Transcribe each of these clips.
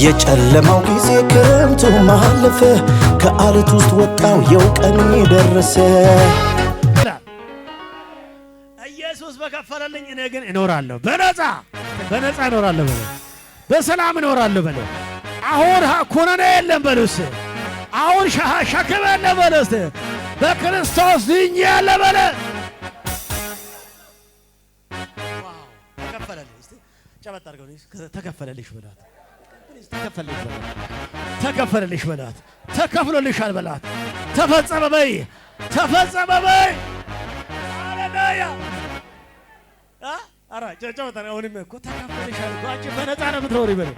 የጨለማው ጊዜ ክረምቱ ማለፈ ከአለት ውስጥ ወጣው የውቀን ደረሰ ኢየሱስ በከፈለልኝ እኔ ግን እኖራለሁ በነፃ እኖራለሁ በሰላም እኖራለሁ በለው አሁን ኩነኔ የለም በሉስ አሁን ሸክም የለም በሉስ በክርስቶስ ድኛለሁ በለ ዋው ተከፈለልኝ እስቲ ጨበጥ አድርገው ተከፈለልሽ በላት ተከፈለልሽ በላት ተከፍሎልሻል በላት ተፈጸመ በይ ሃሌሉያ አራ ጨጨው ታውንም እኮ ተከፈለልሻል አንቺ በነፃ ነው የምትኖሪ በለው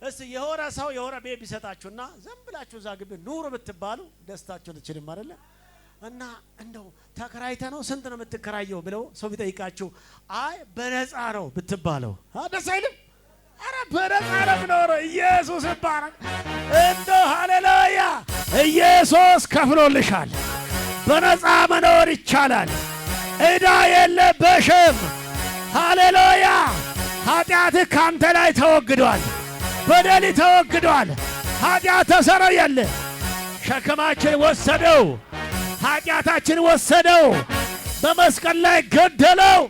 እስ የሆነ ሰው የሆነ ቤት ቢሰጣችሁና ዝም ብላችሁ እዛ ግቢ ኑሩ ብትባሉ ደስታችሁን ትችልም አይደለ እና እንደው ተከራይተ ነው ስንት ነው የምትከራየው ብለው ሰው ቢጠይቃችሁ አይ በነፃ ነው ብትባለው ደስ አይልም አረ በነፃ ነው የምኖረው ኢየሱስ ይባረክ እንደው ሃሌሉያ ኢየሱስ ከፍሎልሻል በነፃ መኖር ይቻላል ዕዳ የለብሽም ሃሌሉያ ኃጢአት ካንተ ላይ ተወግዷል በደል ተወግዷል ኃጢአት ተሰረየለ ሸክማችን ወሰደው ኃጢአታችን ወሰደው በመስቀል ላይ ገደለው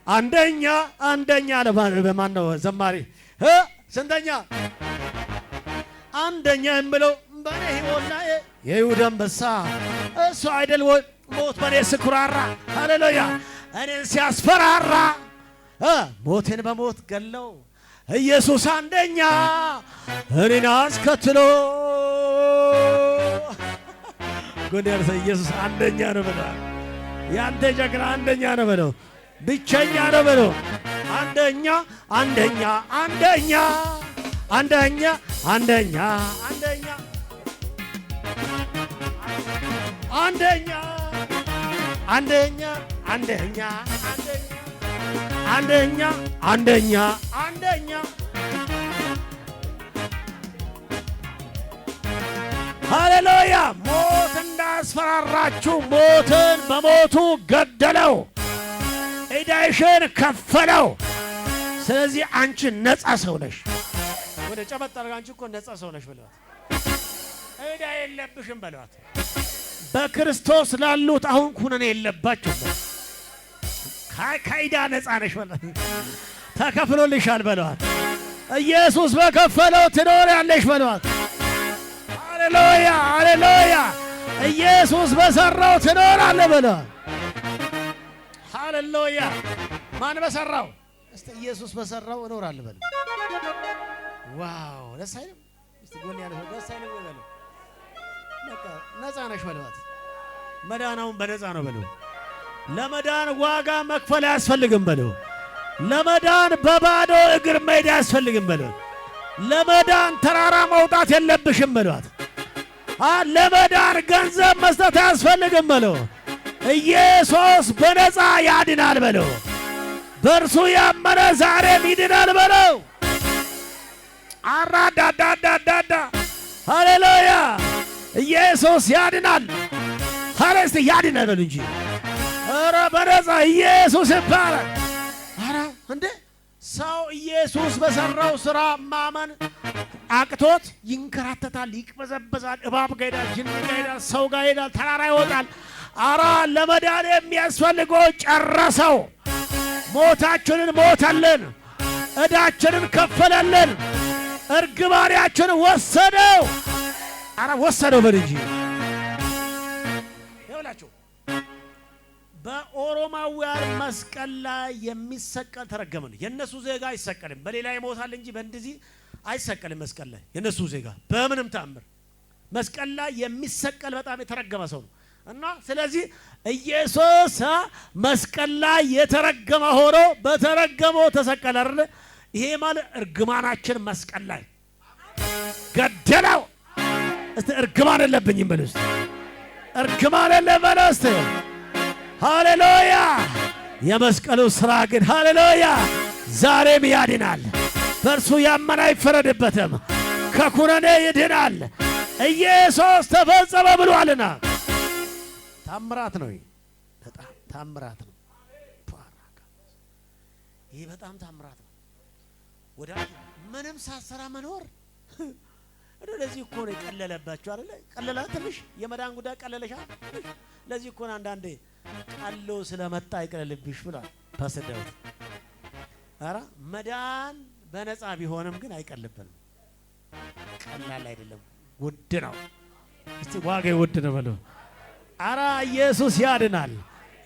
አንደኛ ለማን ነው ዘማሪ ስንተኛ አንደኛ የምለው በኔ ሕይወት ላይ የይሁዳ አንበሳ እሱ አይደል ወይ ሞት በኔ ስኩራራ ሃሌሉያ እኔን ሲያስፈራራ ሞቴን በሞት ገለው ኢየሱስ አንደኛ እኔን አስከትሎ ጎንደር ኢየሱስ አንደኛ ነው በለው ያንተ ጀግና አንደኛ ነው በለው ብቸኛ ነው በለው አንደኛ ሃሌሉያ ሞት እንዳስፈራራችሁ ሞትን በሞቱ ገደለው ዕዳሽን ከፈለው ስለዚህ አንቺ ነፃ ሰው ነሽ ወደ ጨበጥ አድርጋ አንቺ እኮ ነፃ ሰው ነሽ በሏት ዕዳ የለብሽም በሏት በክርስቶስ ላሉት አሁን ኩነኔ የለባችሁም ከዕዳ ነፃ ነሽ በሏት ተከፍሎልሻል በሏት ኢየሱስ በከፈለው ትኖሪያለሽ በሏት ሃሌሉያ ኢየሱስ በሰራው ትኖራለህ በሏት ሃሌሉያ ማን በሰራው እስቲ ኢየሱስ በሰራው እኖራለሁ በለው ዋው ደስ አይልም እስቲ ጎን ያለው ደስ አይልም በለው ነፃ ነሽ በሏት መዳናውን በነፃ ነው በለው ለመዳን ዋጋ መክፈል አያስፈልግም በለው ለመዳን በባዶ እግር መሄድ አያስፈልግም በለው ለመዳን ተራራ መውጣት የለብሽም በሏት ለመዳን ገንዘብ መስጠት አያስፈልግም በለው ኢየሱስ በነፃ ያድናል በለው በእርሱ ያመነ ዛሬም ይድናል በለው አራዳዳዳዳዳ ሃሌሉያ ኢየሱስ ያድናል ሃሌስ ያድናል በሉ እንጂ ኧረ በነፃ ኢየሱስ ይባላል ኧረ እንዴ ሰው ኢየሱስ በሰራው ሥራ ማመን አቅቶት ይንከራተታል ይቅበዘበዛል እባብ ጋር ይሄዳል ጅን ጋር ይሄዳል ሰው ጋር ይሄዳል ተራራ ይወጣል አራ ለመዳን የሚያስፈልገው ጨረሰው ሞታችንን ሞተልን ዕዳችንን ከፈለልን እርግማናችንን ወሰደው አራ ወሰደው በልጂ ይኸውላችሁ በኦሮማውያን መስቀል ላይ የሚሰቀል ተረገመ ነው የነሱ ዜጋ አይሰቀልም በሌላ ይሞታል እንጂ በእንደዚህ አይሰቀልም መስቀል ላይ የነሱ ዜጋ በምንም ተአምር መስቀል ላይ የሚሰቀል በጣም የተረገመ ሰው ነው እና ስለዚህ ኢየሱስ መስቀል ላይ የተረገመ ሆኖ በተረገመው ተሰቀለ አይደል ይሄ ማለት እርግማናችን መስቀል ላይ ገደለው እስቲ እርግማን የለብኝም በሉ እስቲ እርግማን የለብኝም እስቲ ሃሌሉያ የመስቀሉ ሥራ ግን ሃሌሉያ ዛሬም ያድናል በእርሱ ያመነ አይፈረድበትም ከኩነኔ ይድናል ኢየሱስ ተፈጸመ ብሏልና ታምራት ነው በጣም ታምራት ነው ይሄ በጣም ታምራት ነው ወዳጅ። ምንም ሳሰራ መኖር ለዚህ እኮ ነው ቀለለባችሁ አይደለ? ቀለላ ትንሽ የመዳን ጉዳይ ቀለለሻ። ለዚህ እኮ አንዳንዴ ቀሎ ስለመጣ ይቀለልብሽ ብሏል ፓስተር ዳዊት። አራ መዳን በነፃ ቢሆንም ግን አይቀልብንም። ቀላል አይደለም፣ ውድ ነው። እስቲ ዋጋው ውድ ነው በሉ። አራ ኢየሱስ ያድናል።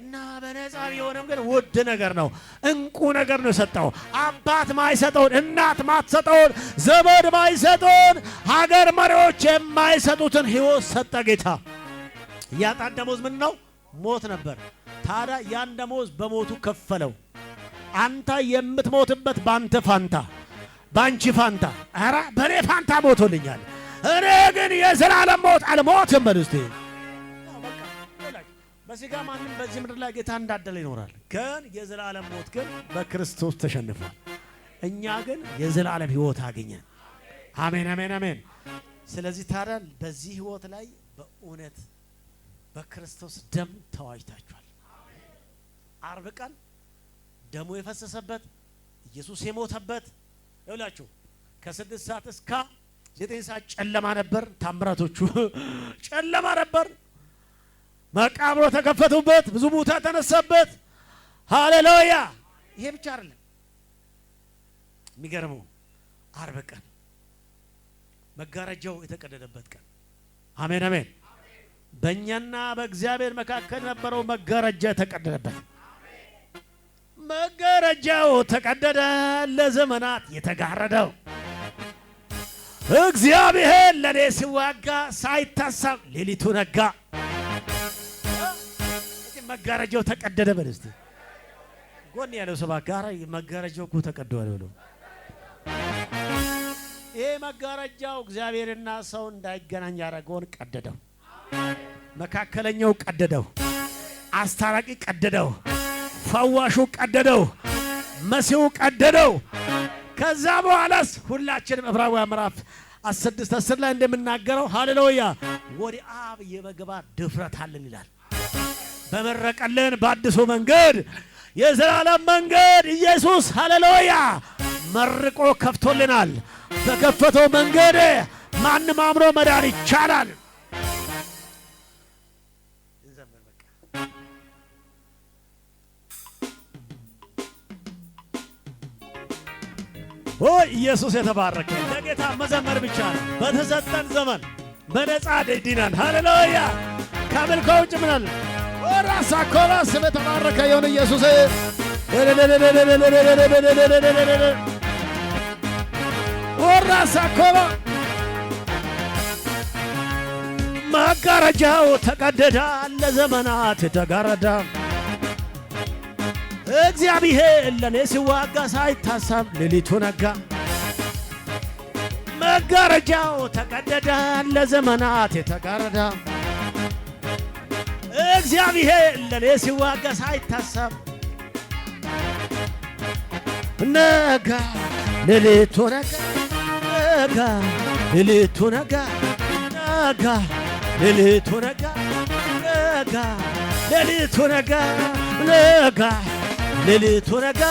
እና በነፃ ቢሆንም ግን ውድ ነገር ነው፣ እንቁ ነገር ነው የሰጠው። አባት ማይሰጠውን፣ እናት ማትሰጠውን፣ ዘመድ ማይሰጠውን፣ ሀገር መሪዎች የማይሰጡትን ሕይወት ሰጠ ጌታ። ያጣን ደሞዝ ምን ነው? ሞት ነበር። ታዲያ ያን ደሞዝ በሞቱ ከፈለው። አንተ የምትሞትበት ባንተ ፋንታ፣ ባንቺ ፋንታ፣ አራ በኔ ፋንታ ሞቶልኛል። እኔ ግን የዘላለም ሞት አልሞትም። በልስቴ በስጋ ማንም በዚህ ምድር ላይ ጌታ እንዳደለ ይኖራል። ግን የዘላለም ሞት ግን በክርስቶስ ተሸንፏል። እኛ ግን የዘላለም ሕይወት አገኘን። አሜን አሜን አሜን። ስለዚህ ታዲያ በዚህ ሕይወት ላይ በእውነት በክርስቶስ ደም ተዋጅታችኋል። አርብ ቀን ደሙ የፈሰሰበት ኢየሱስ የሞተበት ይውላችሁ ከ6 ሰዓት እስከ 9 ሰዓት ጨለማ ነበር። ታምራቶቹ ጨለማ ነበር። መቃብሮ ተከፈቱበት፣ ብዙ ሙታ ተነሳበት። ሃሌሉያ! ይሄ ብቻ አይደለም። የሚገርመው አርብ ቀን መጋረጃው የተቀደደበት ቀን። አሜን አሜን። በእኛና በእግዚአብሔር መካከል ነበረው መጋረጃ የተቀደደበት። መጋረጃው ተቀደደ፣ ለዘመናት የተጋረደው እግዚአብሔር ለኔ ሲዋጋ ሳይታሰብ ሌሊቱ ነጋ። መጋረጃው ተቀደደ። በልስቲ ጎን ያለው ሰባ ጋራ መጋረጃው እኮ ተቀደደ ብሎ ይሄ መጋረጃው እግዚአብሔርና ሰው እንዳይገናኝ ያደረገውን ቀደደው። መካከለኛው ቀደደው፣ አስታራቂ ቀደደው፣ ፈዋሹ ቀደደው፣ መሲሁ ቀደደው። ከዛ በኋላስ ሁላችንም ዕብራውያን ምዕራፍ 16 ላይ እንደምናገረው ሃሌሉያ ወደ አብ የመግባት ድፍረት አለን ይላል። በመረቀልን በአዲሱ መንገድ የዘላለም መንገድ ኢየሱስ ሃሌሉያ መርቆ ከፍቶልናል። በከፈተው መንገድ ማንም አምሮ መዳን ይቻላል። ኢየሱስ የተባረከ። ለጌታ መዘመር ብቻ ነው። በተሰጠን ዘመን በነጻ ድነን ሃሌሉያ። ከምልኮ ውጭ ምናል ወራሳ ኮራ ስም የተባረከ ይሁን ኢየሱስ። ወራሳ ኮራ መጋረጃው ተቀደደ፣ ለዘመናት ተጋረደ። እግዚአብሔር ለኔ ሲዋጋ ሳይታሰብ ሌሊቱ ነጋ። መጋረጃው ተቀደደ፣ ለዘመናት የተጋረደ። እግዚአብሔር ለኔ ሲዋጋ ሳይታሰብ ነጋ። ሌሊቱ ነጋ፣ ነጋ፣ ሌሊቱ ነጋ፣ ነጋ፣ ሌሊቱ ነጋ፣ ነጋ፣ ሌሊቱ ነጋ፣ ነጋ፣ ሌሊቱ ነጋ፣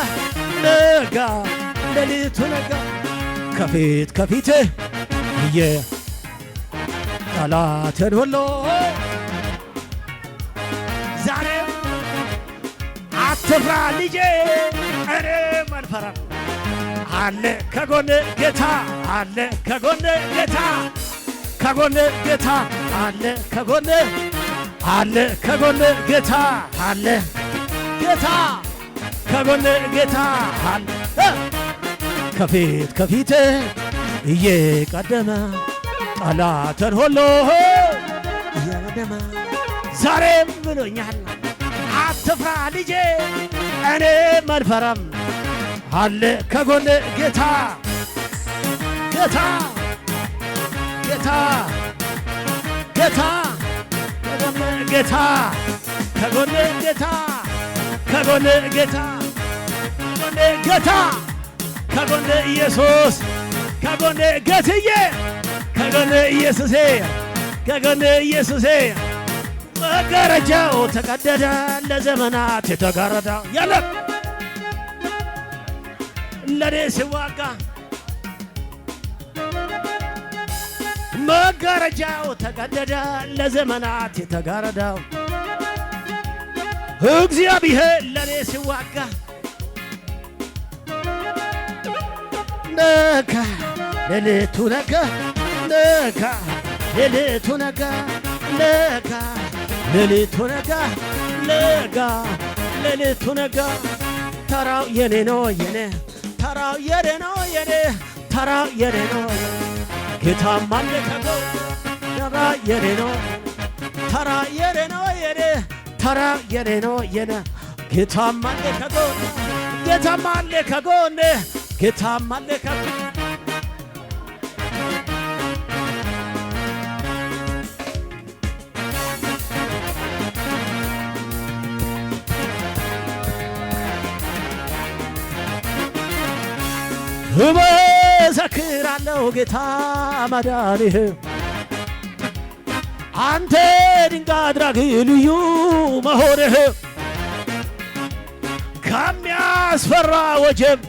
ነጋ፣ ሌሊቱ ነጋ። ከፊት ከፊት ጠላትን ሁሉ ዛሬም አትፍራ ልጄ እኔም አልፈራም። አለ ከጎን ጌታ፣ አለ ከጎን ጌታ፣ ከጎን ጌታ አለ ከጎን፣ አለ ከጎን ጌታ፣ አለ ጌታ ከጎን ጌታ አለ። ከፊት ከፊት እየቀደመ ጠላትን ሁሉ እያወደመ ዛሬም ብሎኛል አትፍራ ልጄ እኔም አልፈራም። አለ ከጎን ጌታ፣ ጌታ ጌታ ጌታ ጌታ ከጎን ጌታ፣ ከጎን ጌታ፣ ከጎን ጌታ፣ ከጎን ኢየሱስ፣ ከጎን ጌትዬ፣ ከጎን ኢየሱሴ፣ ከጎን ኢየሱሴ። መጋረጃው ተቀደደ፣ ለዘመናት የተጋረደ የለም ለኔ ሲዋጋ መጋረጃው ተቀደደ ለዘመናት የተጋረደው እግዚአብሔር ለኔ ሲዋጋ ነጋ ሌሊቱ ነጋ ነጋ ሌሊቱ ነጋ ነጋ ሌሊቱ ነጋ ነጋ ሌሊቱ ነጋ ተራው የኔ ነው የኔ ተራው የኔ ነው የኔ ተራው የኔ ነው ጌታ ማለከቶ ተራ የኔ ነው ተራ የኔ ነው የኔ ተራ የኔ ነው የኔ ጌታ ማለከቶ ጌታ ማለከጎኔ ጌታ ማለከጎ እመሰክራለሁ ጌታ ማዳንህ አንተ ድንቅ አድራጊ ልዩ መሆንህ ከሚያስፈራ ወጀብ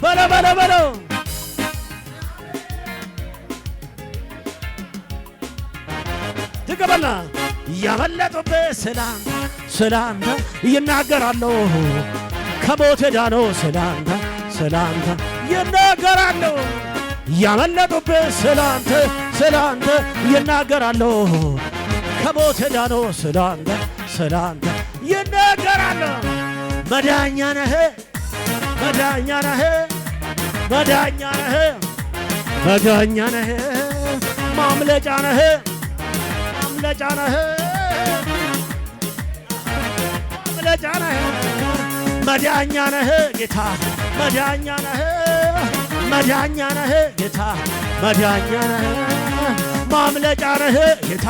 በለው በለው በለው ትቀበልና ያመለጡብህ ስላንተ ይናገራለሁ ከሞት ዳነው ስላንተ ይናገራለሁ ያመለጡብህ ስላንተ ይናገራለሁ ከሞት ዳነው ስላንተ ይናገራለሁ መዳኛ ነህ መዳኛ ነህ መዳኛ ነህ መዳኛ ነህ ማምለጫ ነህ ማምለጫ ነህ ማምለጫ ነህ መዳኛ ነህ ጌታ መዳኛ ነህ መዳኛ ነህ ጌታ መዳኛ ነህ ማምለጫ ነህ ጌታ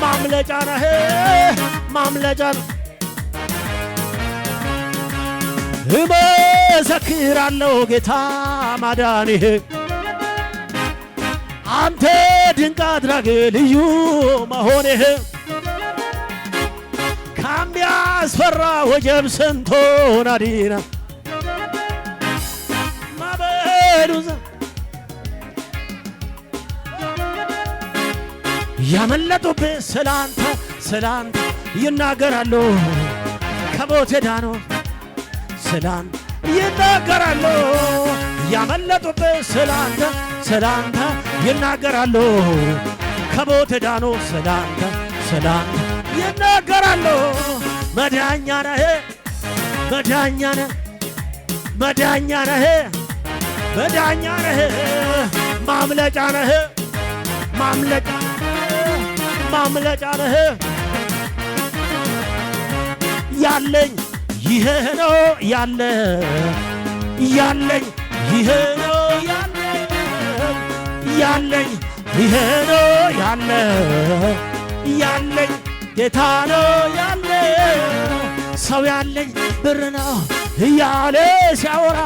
ማምለጫ ነህ ማምለጫ ነህ እመሰክራለሁ ጌታ ማዳንህ አንተ ድንቅ አድራጊ ልዩ መሆንህ ከሚያስፈራ ወጀብ ስንቱን አድነህ ማዕበሉ ያመለጡብህ ስላንተ ይናገራሉ ከሞት ዳኑ ስላንተ ይናገራሉ ያመለጡብህ ስላንተ ይናገራሉ ከሞት ዳኑ ስላንተ ይናገራሉ መዳኛ ነህ መዳኛ ነህ መዳኛ ነህ መዳኛ ነህ ማምለጫ ነህ ማምለጫ ነህ ያለኝ ይሄ ነው ያለኝ ይሄ ነው ያለኝ ይሄ ነው ያለኝ ጌታ ነው ያለ ሰው ያለኝ ብር ነው እያለ ሲያወራ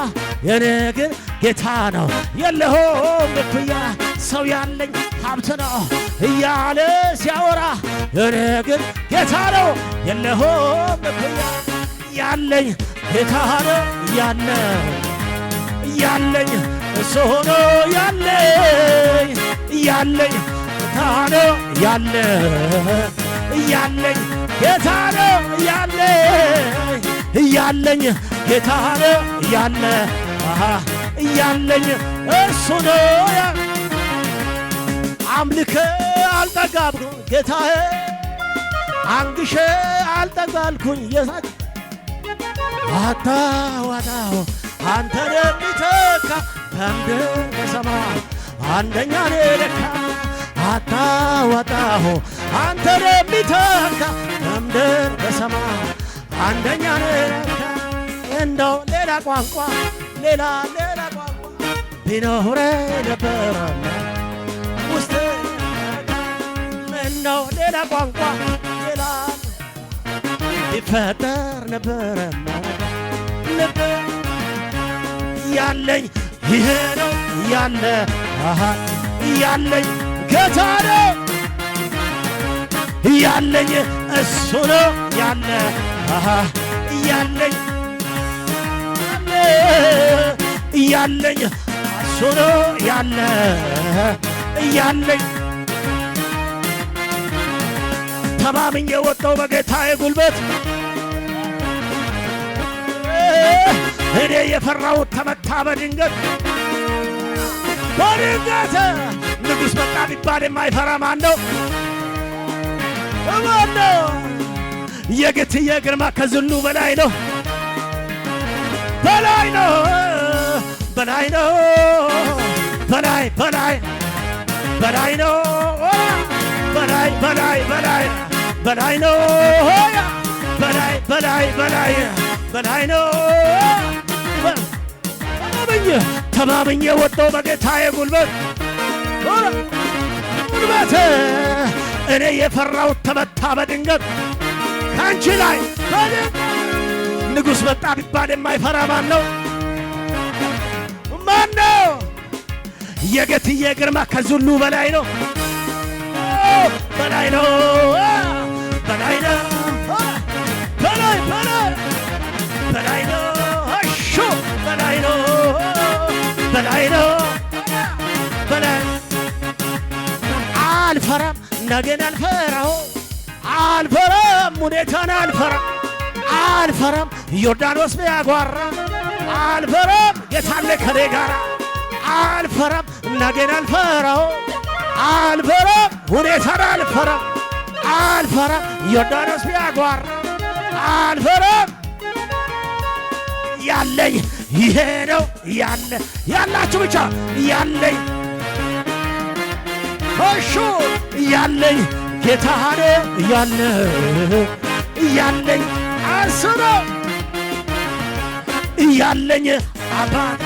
የኔ ግን ጌታ ነው የለውም እኩያ ሰው ያለኝ ሀብት ነው እያለ ሲያወራ የኔ ግን ጌታ ነው የለውም እኩያ ያለኝ ጌታ ነው ያለኝ እሱ ሆኖ ያለኝ ጌታ ነው ያለኝ ጌታ ነው ያለኝ ጌታ ነው ያለኝ እሱ ነው አምልከ አልጠጋብኩ ጌታዬ አንግሼ አልጠጋልኩኝ የሳች አታዋጣው አንተን የሚተካ በምድር በሰማይ አንደኛ ነህ አታዋጣው አንተን የሚተካ በምድር በሰማይ አንደኛ ነህ እንደው ሌላ ቋንቋ ሌላ ቋንቋ ቢኖረ ነበረ ውስጥ እንደው ሌላ ቋንቋ ሌላ ቢፈጠር ነበረ ልብ ያለኝ ይሄ ነው ያለኝ ጌታ ነው ያለኝ እሱ ነው ያለኝ እያለኝ እሱ ነው ያለ እያለኝ ተማምኜ ወጣው በጌታዬ ጉልበት እኔ የፈራሁት ተመታ በድንገት በድንገት ንጉሥ መጣ ቢባል የማይፈራ ማን ነው? ማን ነው? የጌትዬ ግርማ ከዝሉ በላይ ነው በላይ ነው በላይ ነው በላይ በላይ በላይ ነው በላይ በላይ በላይ በላይ ነው በላይ በላይ በላይ በላይ ነው ተማምኜ ወጣሁ በጌታዬ ጉልበት ጉልበት እኔ የፈራሁት ተመታ በድንገት ካንቺ ላይ ንጉሥ መጣ ቢባል የማይፈራ ማን ነው? ማን ነው? የጌትዬ ግርማ ከዝሉ በላይ ነው በላይ ነው በላይ ነው በላይ በላይ በላይ ነው እሹ በላይ ነው በላይ ነው በላይ አልፈራም ነገን አልፈራው አልፈራም ሁኔታን አልፈራም አልፈራም ዮርዳኖስ ቢያጓራ አልፈራም ጌታለ ከኔ ጋር አልፈራም ነገን አልፈራው አልፈራም ሁኔታን አልፈራም አልፈራም ዮርዳኖስ ቢያጓራ አልፈራም ያለኝ ይሄ ነው ያለ ያላችሁ ብቻ ያለኝ እሹ ያለኝ ጌታዬ ያለ ያለኝ እሱ ነው ያለኝ አባት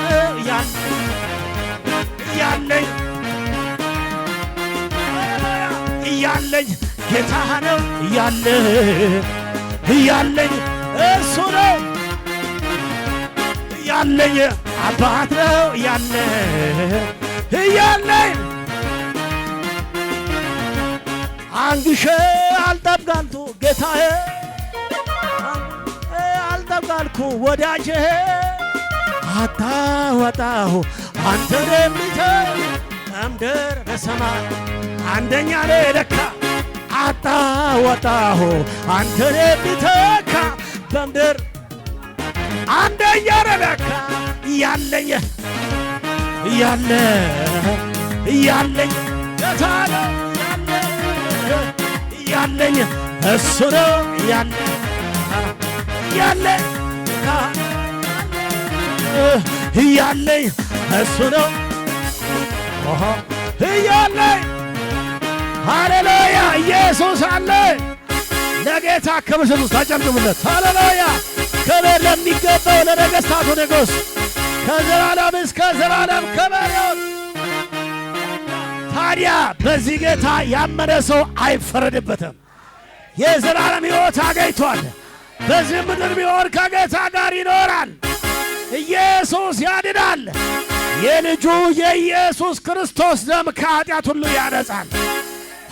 ያለኝ ያለኝ ጌታ ነው ያለ ያለኝ እሱ ነው ያለኝ አባት ነው ያለ ያለኝ አንግሼ አልጠብቃልኩ ጌታዬ አልጠብቃልኩ ወዳጄ አታወጣሁ አንተን የሚተው ከምድር በሰማይ አንደኛ ነህ ለካ አታወጣሁ አንተን የሚተካ በምድር አንደኛ ነህ ለካ ያለኝ ያለ ያለኝ ጌታ ነው ያለኝ እሱ ነው ያለ ያለኝ ያለኝ እሱ ነው ያለኝ ሃሌሉያ ኢየሱስ አለ ለጌታ ክብር ስጡ ታጨብጭቡለት ሃሌሉያ ክብር ለሚገባው ለነገሥታቱ ንጉሥ ከዘላለም እስከ ዘላለም ክብር ይሁን። ታዲያ በዚህ ጌታ ያመነ ሰው አይፈረድበትም። የዘላለም ሕይወት አገኝቷል። በዚህ ምድር ቢሆን ከጌታ ጋር ይኖራል። ኢየሱስ ያድናል። የልጁ የኢየሱስ ክርስቶስ ደም ከኃጢአት ሁሉ ያነጻል።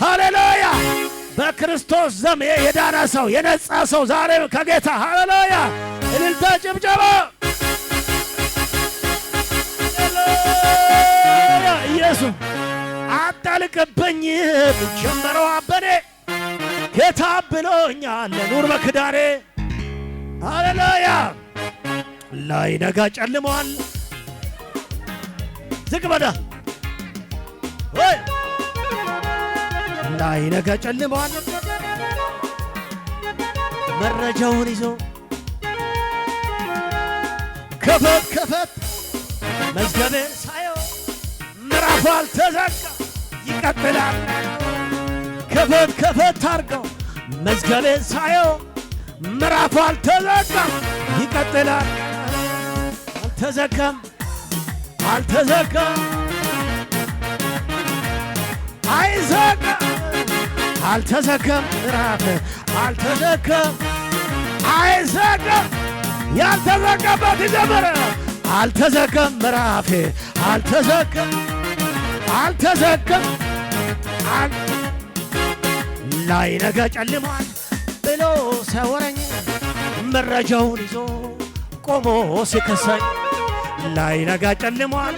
ሃሌሉያ! በክርስቶስ ደም የዳነ ሰው የነጻ ሰው ዛሬ ከጌታ ሃሌሉያ! እልልታ ጭብጨባ! ሃሌሉያ! ኢየሱስ አታልቅብኝ ጀመረው አበኔ ጌታ ብሎኛል ኑር በክዳኔ ሃሌሉያ! ላይነጋ ጨልሟል። ዝቅ በዳ ወይ ላይነጋ ጨልሟል። መረጃውን ይዞ ከፈት ከፈት መዝገቤን ሳየው ምዕራፉ አልተዘጋ ይቀጥላል። ከፈት ከፈት አድርገው መዝገቤን ሳየው ምዕራፉ አልተዘጋም ይቀጥላል። አልተዘጋም አልተዘጋም አይዘጋም አልተዘጋም ምዕራፍ አልተዘጋም አይዘጋም ያልተዘጋበት ይጀምር አልተዘጋም ምዕራፍ አልተዘጋም አልተዘጋም ላይነጋ ጨልሟል ብሎ ሲያወራኝ መረጃውን ይዞ ቆሞ ሲከሰኝ ላይነጋ ጨልሟል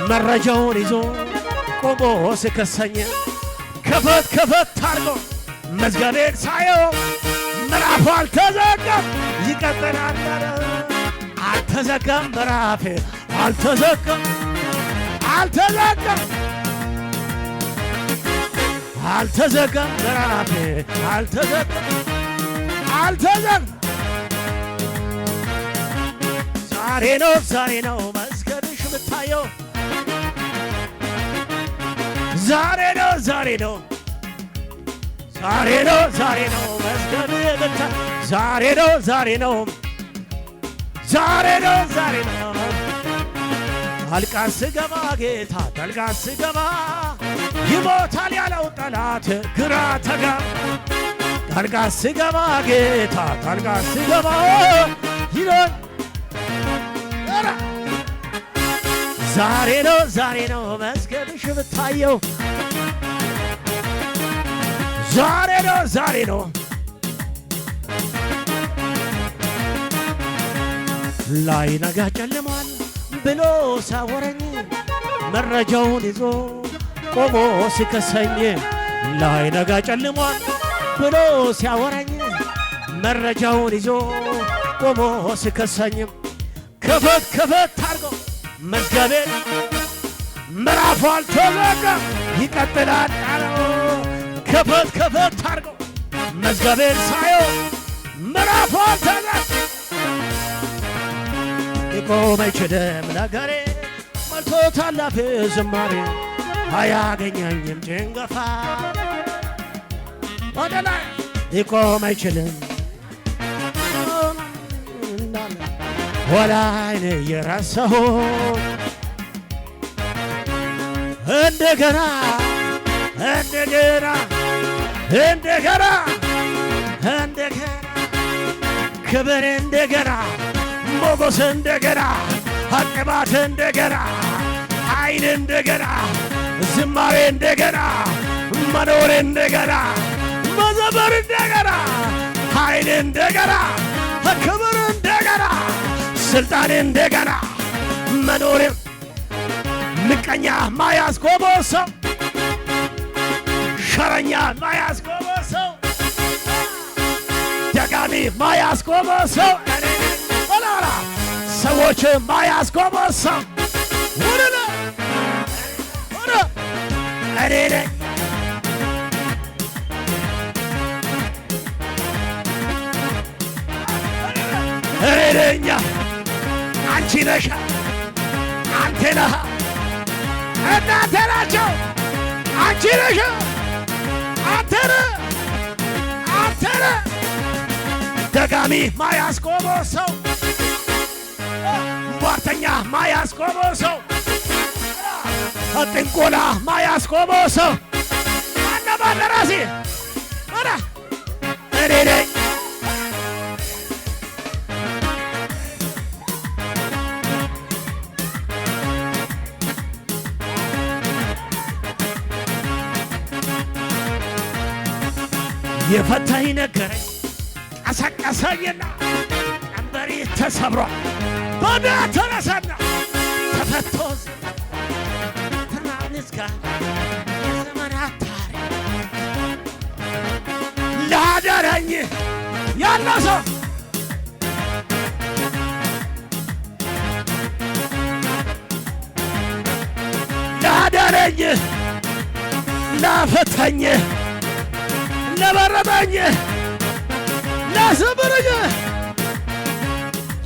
መረጃውን ይዞ ቆሞ ሲከሰኝ ከፈት ከፈት አድርጎ መዝገቤን ሳየው ምዕራፉ አልተዘጋም ይቀጥላል አልተዘጋም ምዕራፌ አልተዘጋም አልተዘጋም አልተዘጋም ምዕራፌ አልተዘጋም አልተዘጋም ዛሬ ነው መዝገብሽ የምታየው ዛሬ ነው መዝገብ የምታየው ዛሬ ነው ጣልቃ ስገባ ጌታ ጣልቃ ስገባ ይሞታል ያለው ጠላት ግራ ተጋባ ጣልቃ ስገባ ጌታ ጣልቃ ስገባ ይኖር ዛሬ ነው መዝገብሽ የምታየው ዛሬ ነው ላይነጋ ጨልሟል ብሎ ሳወረኝ መረጃውን ይዞ ቆሞ ሲከሰኝ ላይነጋ ጨልሟል ብሎ ሲያወረኝ መረጃውን ይዞ ቆሞ ሲከሰኝ ከፈት ከፈት አድርጎ መዝገቤን ምዕራፉ አልተዘጋም ይቀጥላል አለው ከፈት ከፈት አድርጎ መዝገቤን ሳየው ምዕራፉ አልተዘጋም ሊቆም አይችልም ነገሬ ሞልቶታል አፌ ዝማሬ አያገኘኝም ጭንገፋ ወደ ላይ ሊቆም አይችልም ወላይን የረሳሁ እንደገና ክብር እንደገና ሞገስ እንደገና አቅባት እንደገና ኃይል እንደገና ዝማሬ እንደገና መኖር እንደገና መዘመር እንደገና ኃይል እንደገና ክብር እንደገና ስልጣን እንደገና መኖር ምቀኛ ማያስቆመው ሸረኛ ማያስቆመው ደጋሚ ማያስቆመው ሰዎች ማያስቆመው እኔ ነኝ እኔኛ አንቺ ነሽ አንተ ነህ እናንተ ናቸው አንቺ ነሽ አንተ ነህ ደጋሚ ማያስቆመው ሰው ሟርተኛ ማያስቆመው ሰው ጥንቆላ ማያስቆመው ሰው ማነው ራሴ እኔ ነኝ የፈታኝ ነገረኝ ቀሰቀሰኝና ቀንበሬ ተሰብሯል በዳ ተነሳና ተፈቶ ትናንስ ጋር የዘመናት ታሪክ ላዳረኝ ያለው ሰው ላዳረኝ ላፈታኝ ለበረበኝ ለስብርኝ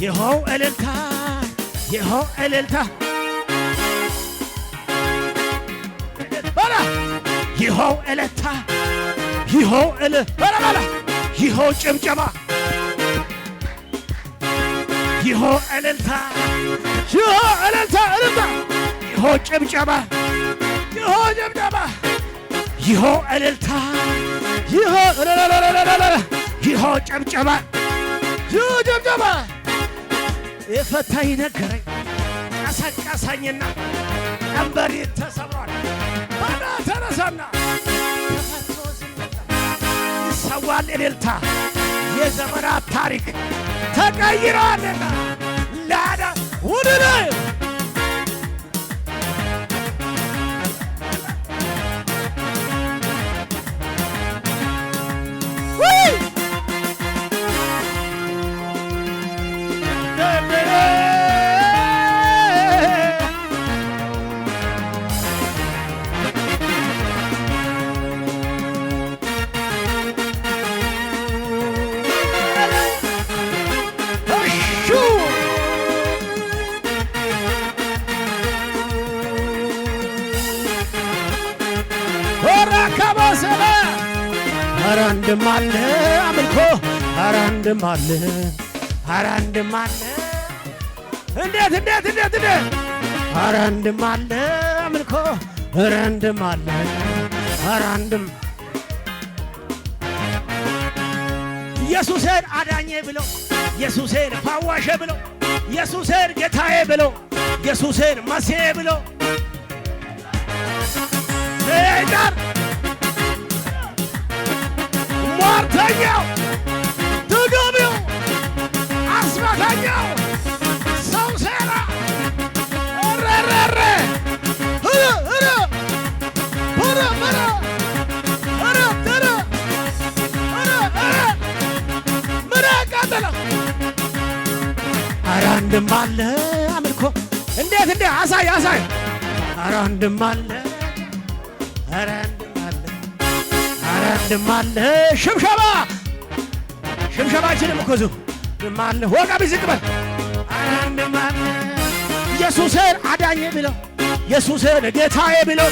ይኸው እልልታ በላ ይኸው እልልታ በላ ይኸው ጭምጨማ ይኸው እልልታ ይኸው ጭምጨማ ይኸው እልልታ ይኸው ጭብጨባ የፈታኝ ነገረኝ ቀሰቀሰኝና ቀንበሬ ተሰብሯል ባዳ ተነሳና ተፈቶ ዝምታ ይሰዋል እልልታ የዘመናት ታሪክ ተቀይሯልና ላዳ ውድነ ኧረ አንድም አለ አምልኮ ኧረ አንድም አለ ኧረ አንድም አለ እንዴት ኧረ አንድም አለ አምልኮ ኧረ አንድም አለ ኧረ አንድም ኢየሱስን አዳኜ ብለው ኢየሱስን ፋዋሼ ብለው ኢየሱስን ጌታዬ ብለው ኢየሱስን መሲሄ ብለው ሰይጣን ሟርተኛው ድግምተኛው አስማተኛው ሰው ሴራ ረረረ ምን አቃጠለ ኧረ አንድም አለ አምልኮ እንዴት አሳይ ኧረ አንድም አለ ኧረ አንድም አለ ሽብሸባችንም እኮ እዚሁ አለ ወጋ ቢዝቅ በል ኧረ አንድም አለ ኢየሱስን አዳኜ ብለው ኢየሱስን ጌታዬ ብለው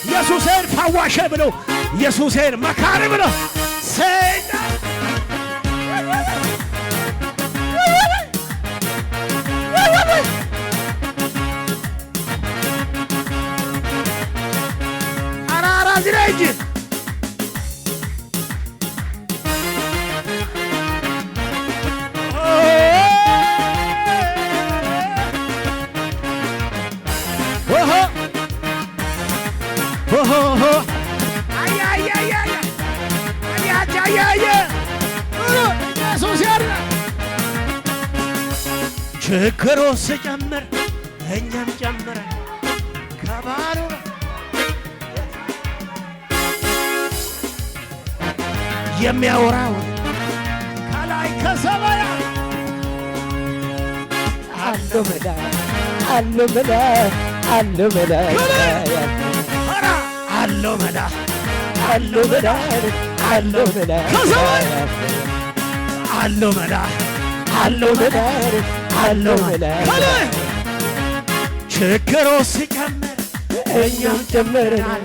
ኢየሱስን ፋዋሼ ብለው ኢየሱስን መካሪ ብለው ሰይጣን አራራ ዝረጅ ችግሩ ስጨምር እኛም ጨምረን ከባሉ የሚያወራው ከላይ ከሰማያ አሎ መዳ አሎ መዳ አሎ መዳ አሎ መዳ አሎ መዳ አሎ መዳ ከሰማይ አሎ መዳ አሎ መዳ አሎ መዳ ከላይ ችግሩ ሲጨምር እኛም ጨምረናል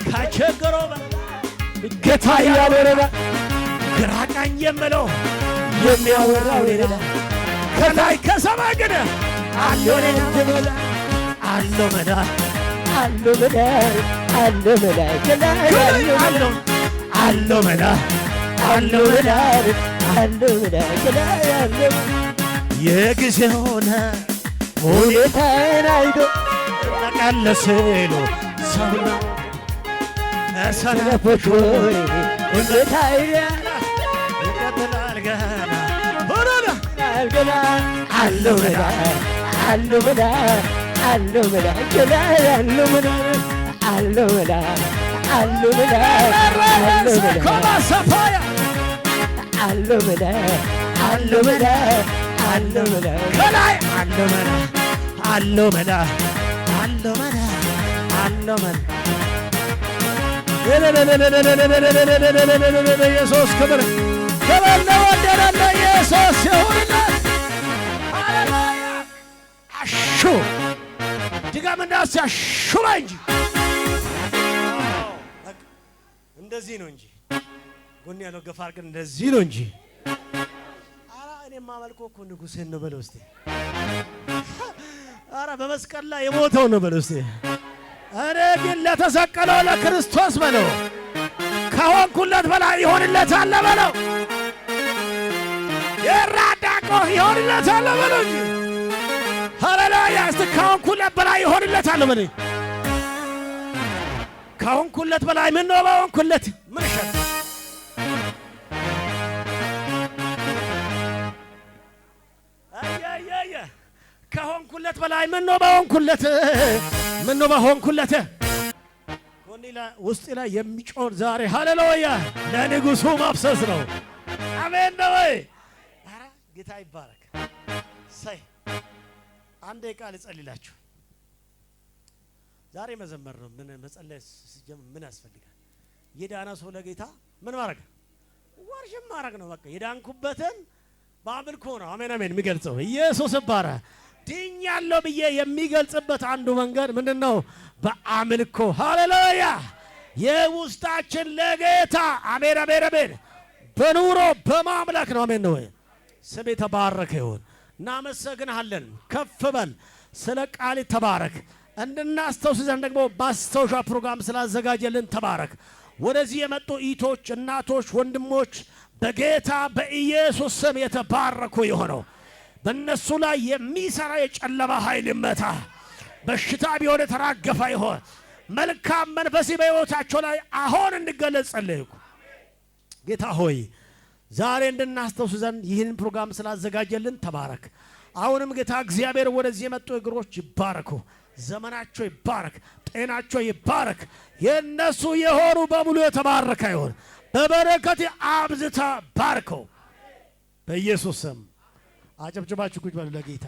ከችግሩ ጌታ ያወራል ግራ ቀኝ የምለው የሚያወራው ሌላ ከላይ ከሰማይ ግን አሎ መዳ አሎ መዳ አሎ መዳ አሎ መዳ ከላይ አሎ መዳ አሎ መዳ አሎ መዳ ከላይ አሎ የጊዜ ሆነ ሁኔታን አይቶ ተቀለሰሎ ሰውና ሰነፎች ሆይ እንታያ ይቀጥላል ገና አሎ መዳ አሎ መዳ አሎ መዳ ከላይ አሎ መዳ አሎ መዳ አሎ መዳ አሎ መዳ አሎ መዳ አሎ መዳ ከላይ አሎ መዳ አሎ መዳ አሎ መዳ አሎ መዳ ኢየሱስ ክብር ለወደደለ ኢየሱስ ይሁንለት። ሃሌሉያ አሹ ድጋም እንዳስ አሹ እንጂ እንደዚህ ነው እንጂ ጎን ያለው ገፋ አድርገን እንደዚህ ነው እንጂ እኔ የማመልከው እኮ ንጉሴን ነው በለው እስቲ። ኧረ በመስቀል ላይ የሞተው ነው በለው እስቲ። እኔ ግን ለተሰቀለው ለክርስቶስ በለው ከሆንኩለት በላይ ይሆንለታል በለው። የራዳቆ ይሆንለታል በለው እንጂ ሃሌሉያ እስቲ ከሆንኩለት በላይ ይሆንለታል በለው። ከሆንኩለት በላይ ምን ነው በሆንኩለት ምን ይሻል? ከማውራት በላይ ምን ነው በሆንኩለት ምን ነው በሆንኩለት ኮኒላ ውስጥ ላይ የሚጮህ ዛሬ ሃሌሉያ ለንጉሱ ማፍሰስ ነው። አሜን ነው ወይ? ኧረ ጌታ ይባረክ። ሳይ አንዴ ቃል እጸልላችሁ። ዛሬ መዘመር ነው። ምን መጸለይ ሲጀምር ምን ያስፈልጋል? የዳና ሰው ለጌታ ምን ማድረግ ወርሽም ማድረግ ነው። በቃ የዳንኩበትን በአምልኮ ነው። አሜን አሜን የሚገልጸው ኢየሱስ ይባረክ። ድኛለሁ ብዬ የሚገልጽበት አንዱ መንገድ ምንድነው? በአምልኮ ሃሌሉያ። የውስጣችን ለጌታ አሜን አሜን አሜን በኑሮ በማምለክ ነው። አሜን ነው ወይ? ስም የተባረከ ይሁን። እናመሰግንሃለን። ከፍ በል። ስለ ቃል ተባረክ። እንድናስተውስ ዘንድ ደግሞ ማስታወሻ ፕሮግራም ስላዘጋጀልን ተባረክ። ወደዚህ የመጡ እህቶች፣ እናቶች፣ ወንድሞች በጌታ በኢየሱስ ስም የተባረኩ የሆነው በእነሱ ላይ የሚሰራ የጨለማ ኃይል ይመታ። በሽታ ቢሆን የተራገፈ ይሆን። መልካም መንፈስ በሕይወታቸው ላይ አሁን እንዲገለጽ ጸልይኩ። ጌታ ሆይ ዛሬ እንድናስተውስ ዘንድ ይህን ፕሮግራም ስላዘጋጀልን ተባረክ። አሁንም ጌታ እግዚአብሔር ወደዚህ የመጡ እግሮች ይባረኩ። ዘመናቸው ይባረክ። ጤናቸው ይባረክ። የነሱ የሆኑ በሙሉ የተባረከ ይሁን። በበረከት አብዝታ ባርከው በኢየሱስ ስም። አጨብጭባችሁ ቁጭ በሉ ለጌታ።